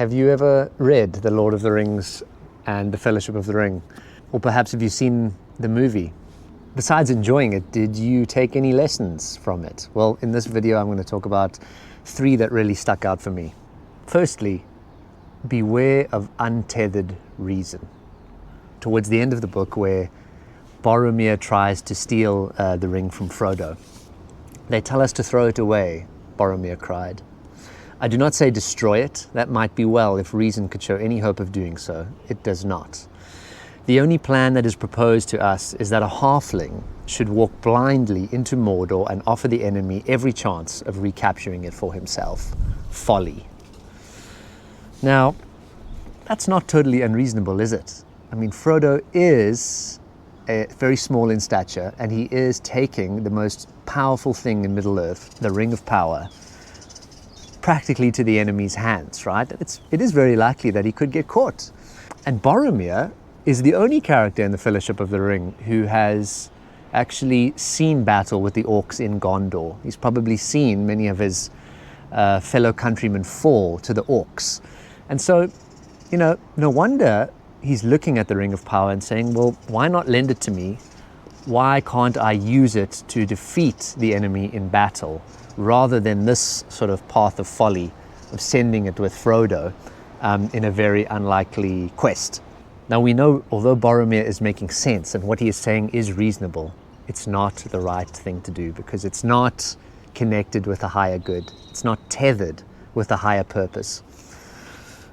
Have you ever read The Lord of the Rings and The Fellowship of the Ring? Or perhaps have you seen the movie? Besides enjoying it, did you take any lessons from it? Well, in this video, I'm going to talk about 3 that really stuck out for me. Firstly, beware of untethered reason. Towards the end of the book, where Boromir tries to steal the ring from Frodo, they tell us to throw it away, Boromir cried. I do not say destroy it. That might be well if reason could show any hope of doing so. It does not. The only plan that is proposed to us is that a halfling should walk blindly into Mordor and offer the enemy every chance of recapturing it for himself. Folly. Now, that's not totally unreasonable, is it? I mean, Frodo is very small in stature, and he is taking the most powerful thing in Middle-earth, the Ring of Power, practically to the enemy's hands, right? It is very likely that he could get caught. And Boromir is the only character in the Fellowship of the Ring who has actually seen battle with the orcs in Gondor. He's probably seen many of his fellow countrymen fall to the orcs. And so, no wonder he's looking at the Ring of Power and saying, well, why not lend it to me? Why can't I use it to defeat the enemy in battle, rather than this sort of path of folly of sending it with Frodo in a very unlikely quest? Now we know, although Boromir is making sense and what he is saying is reasonable, it's not the right thing to do, because it's not connected with a higher good. It's not tethered with a higher purpose.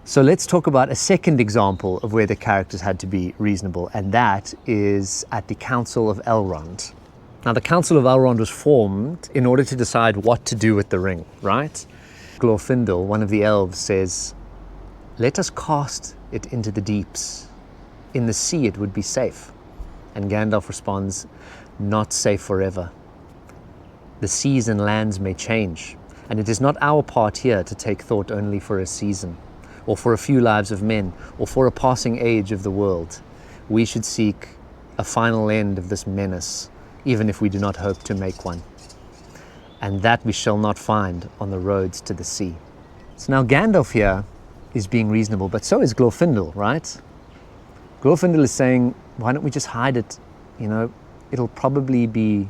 So let's talk about a second example of where the characters had to be reasonable, and that is at the Council of Elrond. Now the Council of Elrond was formed in order to decide what to do with the ring, right? Glorfindel, one of the elves, says, let us cast it into the deeps. In the sea it would be safe. And Gandalf responds, not safe forever. The seas and lands may change, and it is not our part here to take thought only for a season, or for a few lives of men, or for a passing age of the world. We should seek a final end of this menace, even if we do not hope to make one. And that we shall not find on the roads to the sea. So now Gandalf here is being reasonable, but so is Glorfindel, right? Glorfindel is saying, why don't we just hide it? It'll probably be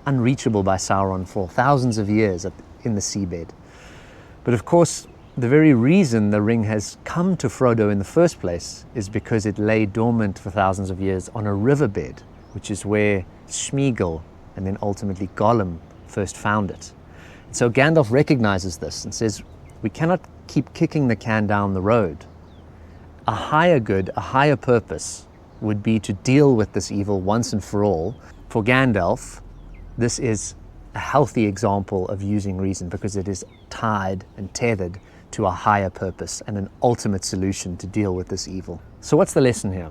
unreachable by Sauron for thousands of years in the seabed. But of course, the very reason the ring has come to Frodo in the first place is because it lay dormant for thousands of years on a riverbed, which is where Sméagol and then ultimately Gollum first found it. And so Gandalf recognizes this and says, we cannot keep kicking the can down the road. A higher good, a higher purpose would be to deal with this evil once and for all. For Gandalf, this is a healthy example of using reason, because it is tied and tethered to a higher purpose and an ultimate solution to deal with this evil. So what's the lesson here?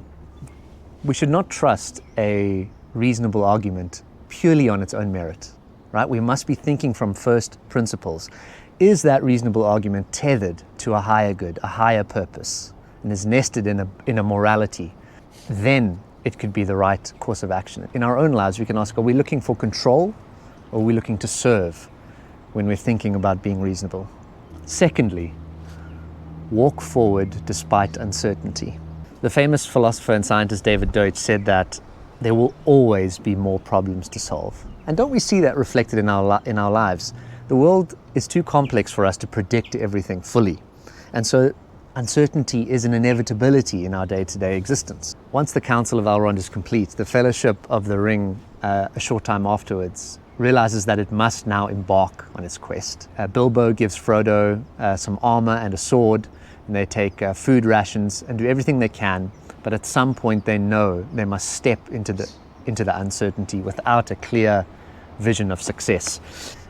We should not trust a reasonable argument purely on its own merit, right? We must be thinking from first principles. Is that reasonable argument tethered to a higher good, a higher purpose, and is nested in a morality? Then it could be the right course of action. In our own lives, we can ask, are we looking for control, or are we looking to serve when we're thinking about being reasonable? Secondly, walk forward despite uncertainty. The famous philosopher and scientist David Deutsch said that there will always be more problems to solve. And don't we see that reflected in our lives? The world is too complex for us to predict everything fully. And so uncertainty is an inevitability in our day-to-day existence. Once the Council of Elrond is complete, the Fellowship of the Ring, a short time afterwards, realizes that it must now embark on its quest. Bilbo gives Frodo some armor and a sword, and they take food rations and do everything they can, but at some point they know they must step into the uncertainty without a clear vision of success.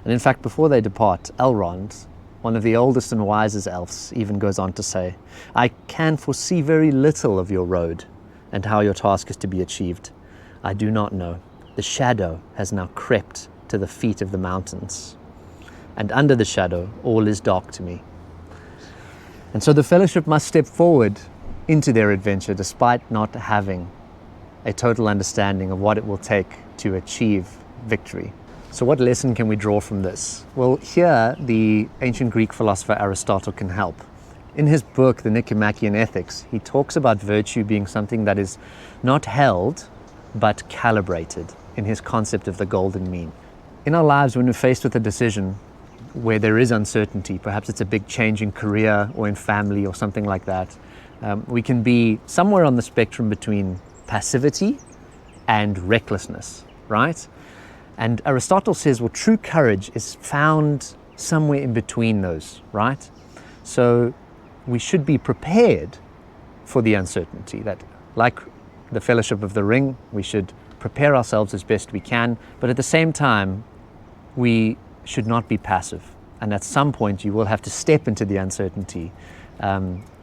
And in fact, before they depart, Elrond, one of the oldest and wisest elves, even goes on to say, I can foresee very little of your road and how your task is to be achieved. I do not know. The shadow has now crept to the feet of the mountains, and under the shadow all is dark to me. And so the Fellowship must step forward into their adventure despite not having a total understanding of what it will take to achieve victory. So what lesson can we draw from this? Well, here the ancient Greek philosopher Aristotle can help. In his book, The Nicomachean Ethics, he talks about virtue being something that is not held, but calibrated in his concept of the golden mean. In our lives, when we're faced with a decision where there is uncertainty, perhaps it's a big change in career or in family or something like that, we can be somewhere on the spectrum between passivity and recklessness, right? And Aristotle says, well, true courage is found somewhere in between those, right? So we should be prepared for the uncertainty. That, like the Fellowship of the Ring, we should prepare ourselves as best we can, but at the same time, we should not be passive. And at some point, you will have to step into the uncertainty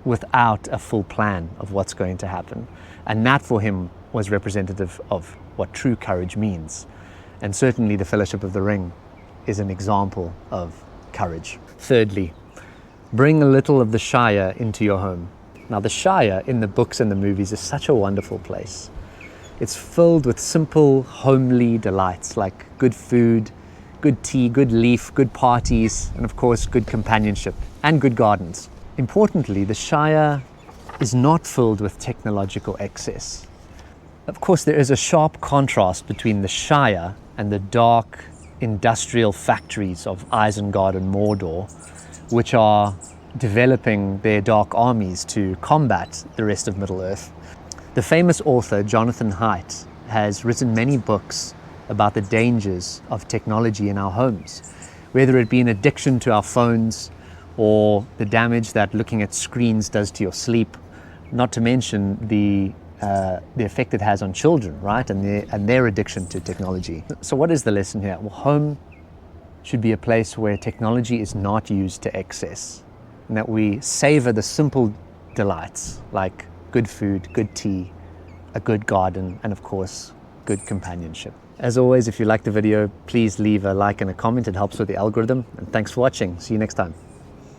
without a full plan of what's going to happen. And that for him was representative of what true courage means. And certainly the Fellowship of the Ring is an example of courage. Thirdly, bring a little of the Shire into your home. Now, the Shire in the books and the movies is such a wonderful place. It's filled with simple, homely delights like good food, good tea, good leaf, good parties, and of course, good companionship and good gardens. Importantly, the Shire is not filled with technological excess. Of course, there is a sharp contrast between the Shire and the dark industrial factories of Isengard and Mordor, which are developing their dark armies to combat the rest of Middle-earth. The famous author Johnathan Haidt has written many books about the dangers of technology in our homes, whether it be an addiction to our phones or the damage that looking at screens does to your sleep, not to mention the effect it has on children, right? And their addiction to technology. So what is the lesson here? Well, home should be a place where technology is not used to excess, and that we savor the simple delights like good food, good tea, a good garden, and of course, good companionship. As always, if you like the video, please leave a like and a comment. It helps with the algorithm. And thanks for watching. See you next time.